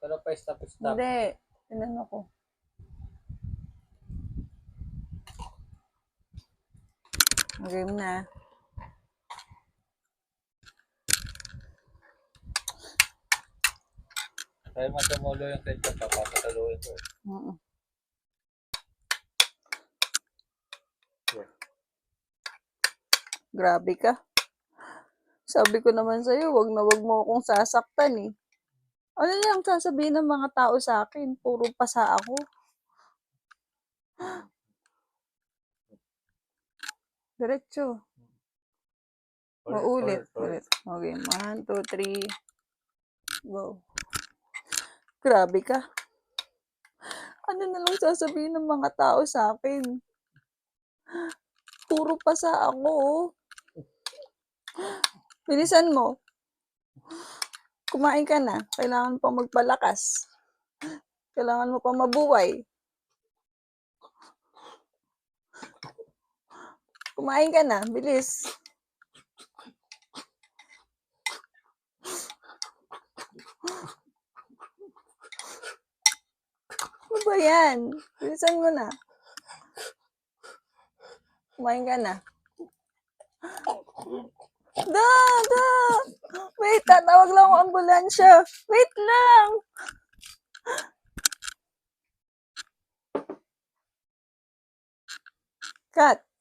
Pero pa-stop. Hindi. Tinanong ko. Game na. Kaya matumulo yung ketchup, papapataluin ko. Grabe ka. Sabi ko naman sa'yo, wag na wag mo akong sasaktan eh. Ano lang sasabihin ng mga tao sa akin? Puro pasa ako. Diretso. Ulit. Okay, 1, 2, 3. Go. Grabe ka. Ano na lang sasabihin ng mga tao sa akin? Puro pasa ako oh. Bilisan mo. Kumain ka na. Kailangan pa magpalakas. Kailangan mo pa mabuhay. Kumain ka na. Bilis. Ano ba yan? Bilisan mo na. Kumain ka na. Da! Wait, tatawag lang ang ambulansya. Wait lang! Cut.